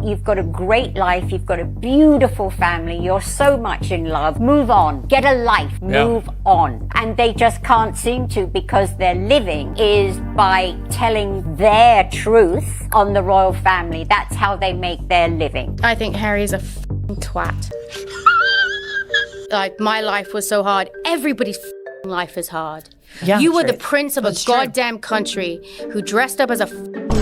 You've got a great life. You've got a beautiful family. You're so much in love. Move on. Get a life. Move on. And they just can't seem to, because their living is by telling their truth on the royal family. That's how they make their living. I think Harry's a twat. Like, my life was so hard. Everybody's life is hard. Yeah, you were the prince of a goddamn country who dressed up as a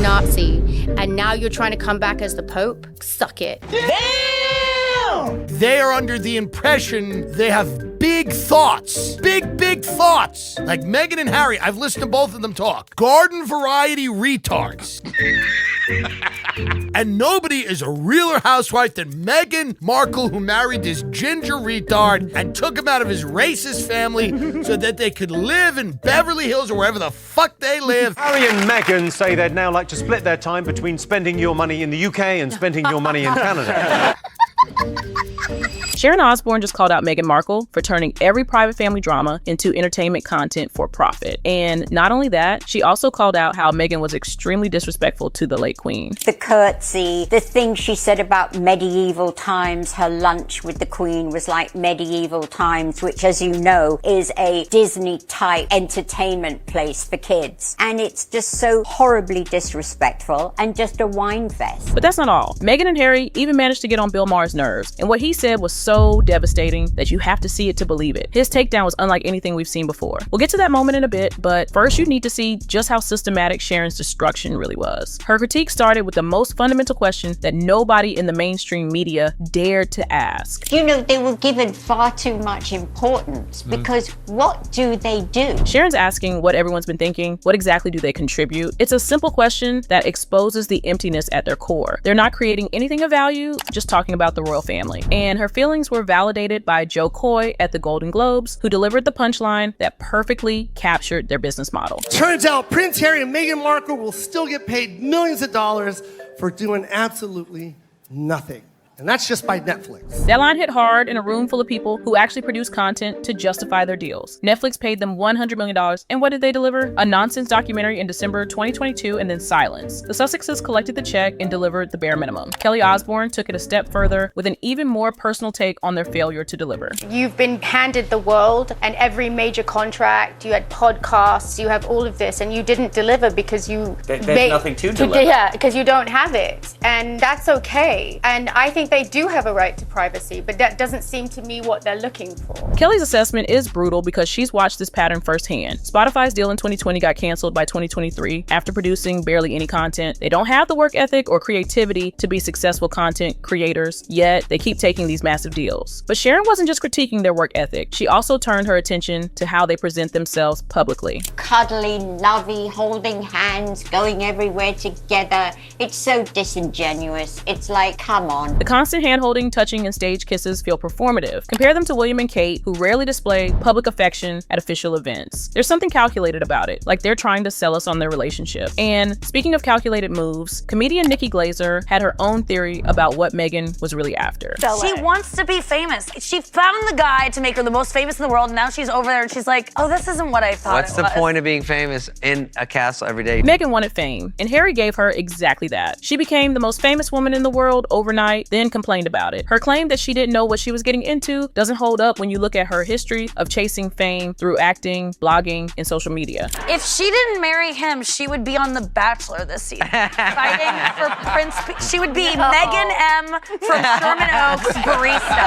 Nazi, and now you're trying to come back as the Pope? Suck it. Damn! They are under the impression they have big thoughts. Big thoughts. Like Meghan and Harry, I've listened to both of them talk. Garden variety retards. And nobody is a realer housewife than Meghan Markle, who married this ginger retard and took him out of his racist family so that they could live in Beverly Hills or wherever the fuck they live. Harry and Meghan say they'd now like to split their time between spending your money in the UK and spending your money in Canada. Sharon Osbourne just called out Meghan Markle for turning every private family drama into entertainment content for profit. And not only that, she also called out how Meghan was extremely disrespectful to the late queen. The curtsy, the thing she said about medieval times, her lunch with the queen was like medieval times, which, as you know, is a Disney-type entertainment place for kids. And it's just so horribly disrespectful and just a wine fest. But that's not all. Meghan and Harry even managed to get on Bill Maher's nerves. And what he said was so devastating that you have to see it to believe it. His takedown was unlike anything we've seen before. We'll get to that moment in a bit, but first you need to see just how systematic Sharon's destruction really was. Her critique started with the most fundamental question that nobody in the mainstream media dared to ask. You know, they were given far too much importance because what do they do? Sharon's asking what everyone's been thinking. What exactly do they contribute? It's a simple question that exposes the emptiness at their core. They're not creating anything of value, just talking about the royal family. And her feelings were validated by Joe Coy at the Golden Globes, who delivered the punchline that perfectly captured their business model. Turns out Prince Harry and Meghan Markle will still get paid millions of dollars for doing absolutely nothing. And that's just by Netflix. That line hit hard in a room full of people who actually produce content to justify their deals. Netflix paid them $100 million, and what did they deliver? A nonsense documentary in December 2022, and then silence. The Sussexes collected the check and delivered the bare minimum. Kelly Osbourne took it a step further with an even more personal take on their failure to deliver. You've been handed the world and every major contract, you had podcasts, you have all of this, and you didn't deliver because there's nothing to deliver. Yeah, because you don't have it. And that's okay. And I think they do have a right to privacy, but that doesn't seem to me what they're looking for. Kelly's assessment is brutal because she's watched this pattern firsthand. Spotify's deal in 2020 got canceled by 2023 after producing barely any content. They don't have the work ethic or creativity to be successful content creators, yet they keep taking these massive deals. But Sharon wasn't just critiquing their work ethic. She also turned her attention to how they present themselves publicly. Cuddly, lovey, holding hands, going everywhere together. It's so disingenuous. It's like, come on. The constant hand-holding, touching, and stage kisses feel performative. Compare them to William and Kate, who rarely display public affection at official events. There's something calculated about it, like they're trying to sell us on their relationship. And speaking of calculated moves, comedian Nikki Glaser had her own theory about what Meghan was really after. She wants to be famous. She found the guy to make her the most famous in the world, and now she's over there and she's like, oh, this isn't what I thought What's the point of being famous in a castle every day? Meghan wanted fame, and Harry gave her exactly that. She became the most famous woman in the world overnight, then complained about it. Her claim that she didn't know what she was getting into doesn't hold up when you look at her history of chasing fame through acting, blogging, and social media. If she didn't marry him, she would be on The Bachelor this season, fighting for Prince. She would be Megan M. from Sherman Oaks barista.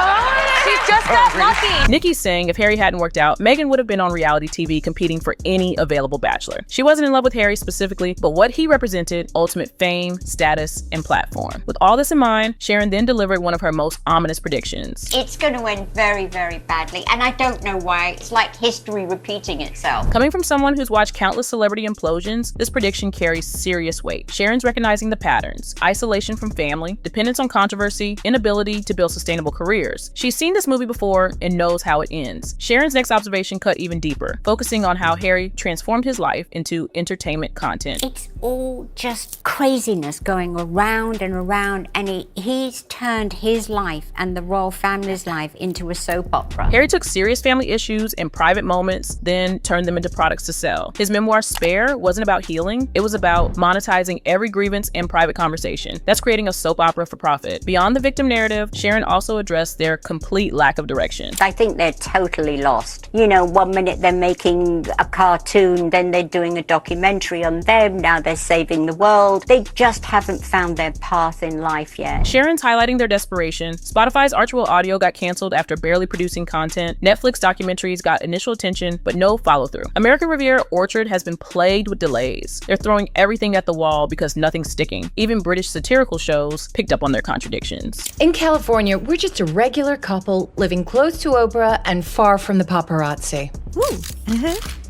She just got lucky. Nikki's saying if Harry hadn't worked out, Meghan would have been on reality TV competing for any available bachelor. She wasn't in love with Harry specifically, but what he represented: ultimate fame, status, and platform. With all this in mind, Sharon then delivered one of her most ominous predictions. It's going to end very, very badly, and I don't know why. It's like history repeating itself. Coming from someone who's watched countless celebrity implosions, this prediction carries serious weight. Sharon's recognizing the patterns: isolation from family, dependence on controversy, inability to build sustainable careers. She's seen this movie before and knows how it ends. Sharon's next observation cut even deeper, focusing on how Harry transformed his life into entertainment content. It's all just craziness going around and around, and he's turned his life and the royal family's life into a soap opera. Harry took serious family issues and private moments, then turned them into products to sell. His memoir, Spare, wasn't about healing. It was about monetizing every grievance and private conversation. That's creating a soap opera for profit. Beyond the victim narrative, Sharon also addressed their complete lack of direction. I think they're totally lost. You know, one minute they're making a cartoon, then they're doing a documentary on them, now they're saving the world. They just haven't found their path in life yet. Sharon's highlighting their desperation. Spotify's Archewell Audio got canceled after barely producing content. Netflix documentaries got initial attention, but no follow-through. American Riviera Orchard has been plagued with delays. They're throwing everything at the wall because nothing's sticking. Even British satirical shows picked up on their contradictions. In California, we're just a regular couple living close to Oprah and far from the paparazzi.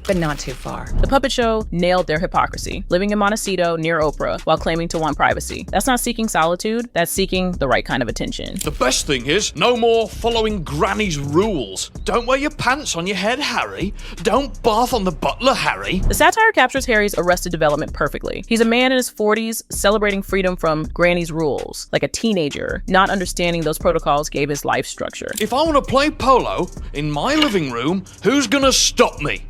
But not too far. The puppet show nailed their hypocrisy, living in Montecito near Oprah while claiming to want privacy. That's not seeking solitude, that's seeking the right kind of attention. The best thing is, no more following Granny's rules. Don't wear your pants on your head, Harry. Don't bath on the butler, Harry. The satire captures Harry's Arrested Development perfectly. He's a man in his 40s celebrating freedom from Granny's rules, like a teenager, not understanding those protocols gave his life structure. If I want to play polo in my living room, who's gonna stop me?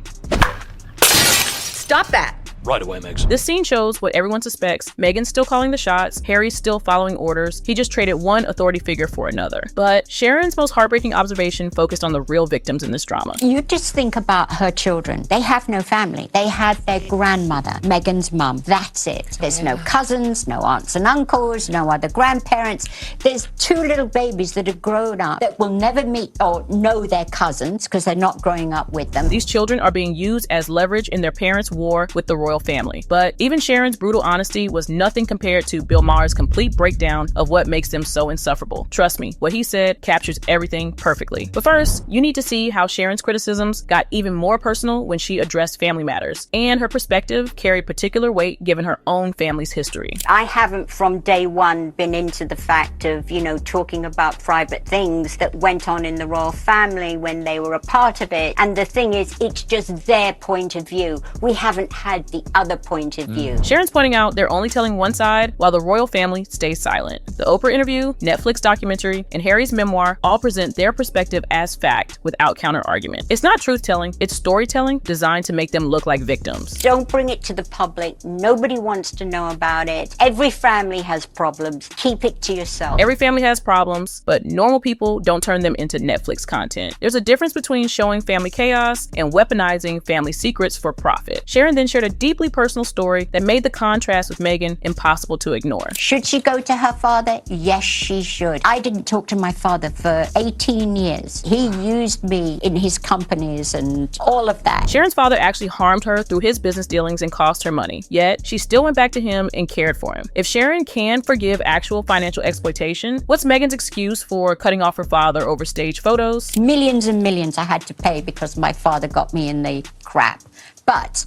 Stop that. Right away, Megs. This scene shows what everyone suspects. Meghan's still calling the shots. Harry's still following orders. He just traded one authority figure for another. But Sharon's most heartbreaking observation focused on the real victims in this drama. You just think about her children. They have no family. They had their grandmother, Meghan's mum. That's it. There's no cousins, no aunts and uncles, no other grandparents. There's two little babies that have grown up that will never meet or know their cousins because they're not growing up with them. These children are being used as leverage in their parents' war with the royal family. But even Sharon's brutal honesty was nothing compared to Bill Maher's complete breakdown of what makes them so insufferable. Trust me, what he said captures everything perfectly. But first, you need to see how Sharon's criticisms got even more personal when she addressed family matters, and her perspective carried particular weight given her own family's history. I haven't from day one been into the fact of, talking about private things that went on in the royal family when they were a part of it. And the thing is, it's just their point of view. We haven't had the other point of view. Sharon's pointing out they're only telling one side while the royal family stays silent. The Oprah interview, Netflix documentary, and Harry's memoir all present their perspective as fact without counter-argument. It's not truth-telling, it's storytelling designed to make them look like victims. Don't bring it to the public. Nobody wants to know about it. Every family has problems. Keep it to yourself. Every family has problems, but normal people don't turn them into Netflix content. There's a difference between showing family chaos and weaponizing family secrets for profit. Sharon then shared a deeply personal story that made the contrast with Meghan impossible to ignore. Should she go to her father? Yes, she should. I didn't talk to my father for 18 years. He used me in his companies and all of that. Sharon's father actually harmed her through his business dealings and cost her money. Yet, she still went back to him and cared for him. If Sharon can forgive actual financial exploitation, what's Meghan's excuse for cutting off her father over staged photos? Millions and millions I had to pay because my father got me in the crap. But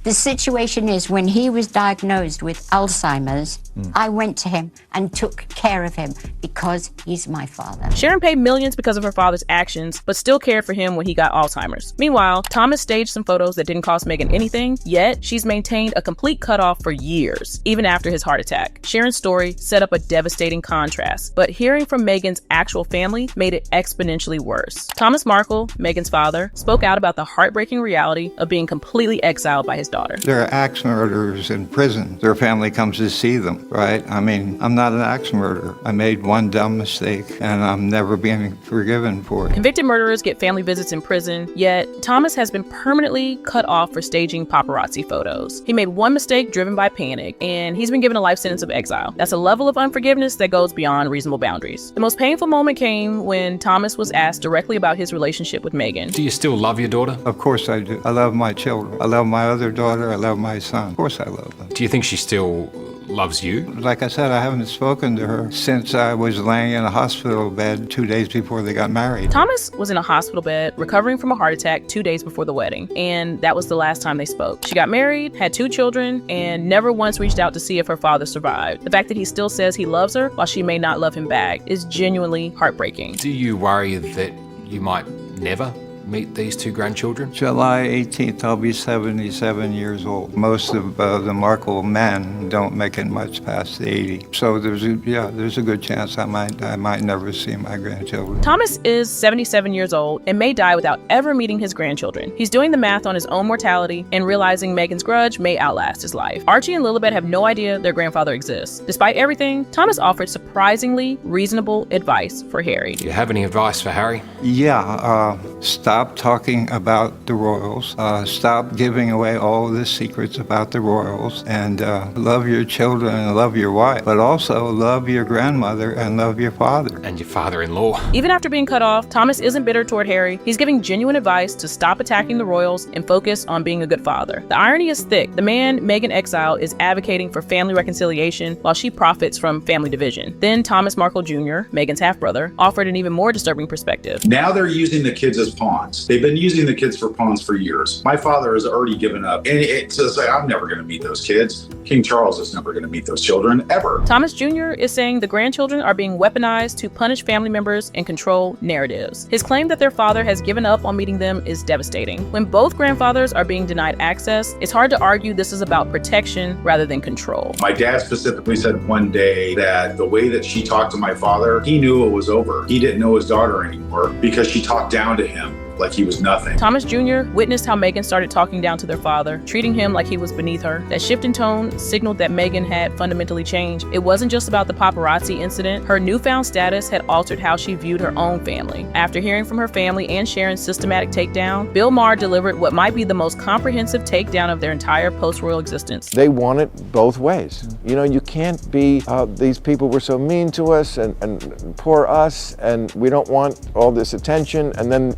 the situation is, when he was diagnosed with Alzheimer's, I went to him and took care of him because he's my father. Sharon paid millions because of her father's actions, but still cared for him when he got Alzheimer's. Meanwhile, Thomas staged some photos that didn't cost Meghan anything, yet she's maintained a complete cutoff for years, even after his heart attack. Sharon's story set up a devastating contrast, but hearing from Meghan's actual family made it exponentially worse. Thomas Markle, Meghan's father, spoke out about the heartbreaking reality of being completely exiled by his daughter. There are axe murderers in prison. Their family comes to see them. Right? I mean, I'm not an axe murderer. I made one dumb mistake, and I'm never being forgiven for it. Convicted murderers get family visits in prison, yet Thomas has been permanently cut off for staging paparazzi photos. He made one mistake driven by panic, and he's been given a life sentence of exile. That's a level of unforgiveness that goes beyond reasonable boundaries. The most painful moment came when Thomas was asked directly about his relationship with Meghan. Do you still love your daughter? Of course I do. I love my children. I love my other daughter. I love my son. Of course I love them. Do you think she still loves you? Like I said, I haven't spoken to her since I was laying in a hospital bed 2 days before they got married. Thomas was in a hospital bed recovering from a heart attack 2 days before the wedding, and that was the last time they spoke. She got married, had 2 children, and never once reached out to see if her father survived. The fact that he still says he loves her while she may not love him back is genuinely heartbreaking. Do you worry that you might never meet these two grandchildren? July 18th, I'll be 77 years old. Most of the Markle men don't make it much past 80. So there's a good chance I might never see my grandchildren. Thomas is 77 years old and may die without ever meeting his grandchildren. He's doing the math on his own mortality and realizing Meghan's grudge may outlast his life. Archie and Lilibet have no idea their grandfather exists. Despite everything, Thomas offered surprisingly reasonable advice for Harry. Do you have any advice for Harry? Yeah, stop talking about the royals. Stop giving away all the secrets about the royals. And love your children and love your wife. But also love your grandmother and love your father. And your father-in-law. Even after being cut off, Thomas isn't bitter toward Harry. He's giving genuine advice to stop attacking the royals and focus on being a good father. The irony is thick. The man Meghan exiled is advocating for family reconciliation while she profits from family division. Then Thomas Markle Jr., Meghan's half-brother, offered an even more disturbing perspective. Now they're using the kids as pawns. They've been using the kids for pawns for years. My father has already given up. And it's just like, I'm never going to meet those kids. King Charles is never going to meet those children, ever. Thomas Jr. is saying the grandchildren are being weaponized to punish family members and control narratives. His claim that their father has given up on meeting them is devastating. When both grandfathers are being denied access, it's hard to argue this is about protection rather than control. My dad specifically said one day that the way that she talked to my father, he knew it was over. He didn't know his daughter anymore because she talked down to him like he was nothing. Thomas Jr. witnessed how Meghan started talking down to their father, treating him like he was beneath her. That shift in tone signaled that Meghan had fundamentally changed. It wasn't just about the paparazzi incident. Her newfound status had altered how she viewed her own family. After hearing from her family and Sharon's systematic takedown, Bill Maher delivered what might be the most comprehensive takedown of their entire post-royal existence. They want it both ways. You know, you can't be, these people were so mean to us and poor us, and we don't want all this attention, and then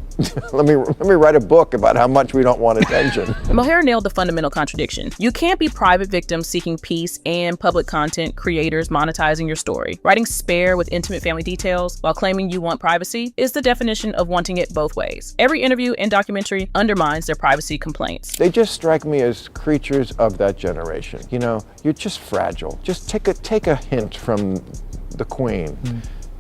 let me write a book about how much we don't want attention. Maher nailed the fundamental contradiction. You can't be private victims seeking peace and public content creators monetizing your story. Writing spare with intimate family details while claiming you want privacy is the definition of wanting it both ways. Every interview and documentary undermines their privacy complaints. They just strike me as creatures of that generation. You know, you're just fragile. Just take a hint from the Queen.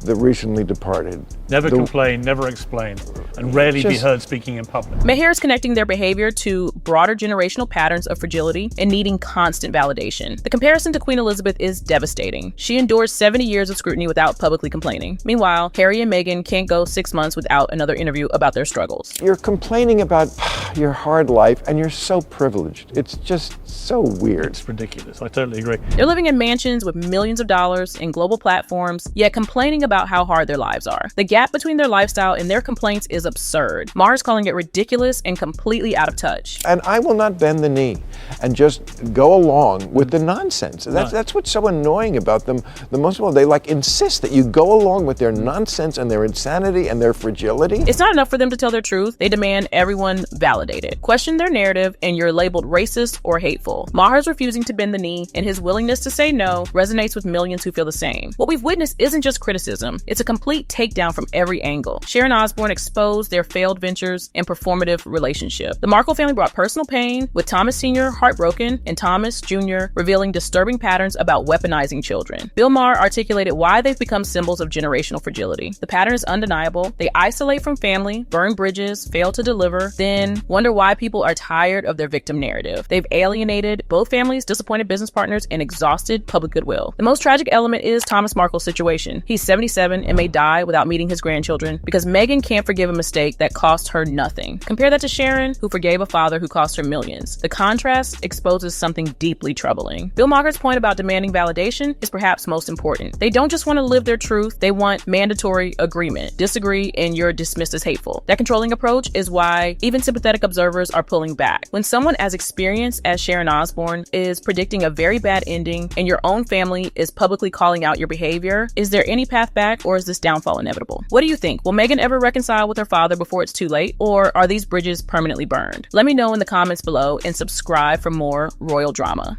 The recently departed. Never complain, never explain, and rarely be heard speaking in public. Maher is connecting their behavior to broader generational patterns of fragility and needing constant validation. The comparison to Queen Elizabeth is devastating. She endures 70 years of scrutiny without publicly complaining. Meanwhile, Harry and Meghan can't go 6 months without another interview about their struggles. You're complaining about your hard life, and you're so privileged. It's just so weird. It's ridiculous. I totally agree. They're living in mansions with millions of dollars in global platforms, yet complaining about how hard their lives are. The gap between their lifestyle and their complaints is absurd. Maher's calling it ridiculous and completely out of touch. And I will not bend the knee and just go along with the nonsense. That's what's so annoying about them. The most of all, they insist that you go along with their nonsense and their insanity and their fragility. It's not enough for them to tell their truth. They demand everyone validate it. Question their narrative and you're labeled racist or hateful. Maher's refusing to bend the knee and his willingness to say no resonates with millions who feel the same. What we've witnessed isn't just criticism. It's a complete takedown from every angle. Sharon Osbourne exposed their failed ventures and performative relationship. The Markle family brought personal pain, with Thomas Sr. heartbroken and Thomas Jr. revealing disturbing patterns about weaponizing children. Bill Maher articulated why they've become symbols of generational fragility. The pattern is undeniable. They isolate from family, burn bridges, fail to deliver, then wonder why people are tired of their victim narrative. They've alienated both families, disappointed business partners, and exhausted public goodwill. The most tragic element is Thomas Markle's situation. He's 77 and may die without meeting his grandchildren because Meghan can't forgive a mistake that cost her nothing. Compare that to Sharon, who forgave a father who cost her millions. The contrast exposes something deeply troubling. Bill Maher's point about demanding validation is perhaps most important. They don't just want to live their truth, they want mandatory agreement. Disagree and you're dismissed as hateful. That controlling approach is why even sympathetic observers are pulling back. When someone as experienced as Sharon Osbourne is predicting a very bad ending and your own family is publicly calling out your behavior, is there any path back or is this downfall inevitable? What do you think? Will Meghan ever reconcile with her father before it's too late, or are these bridges permanently burned? Let me know in the comments below and subscribe for more royal drama.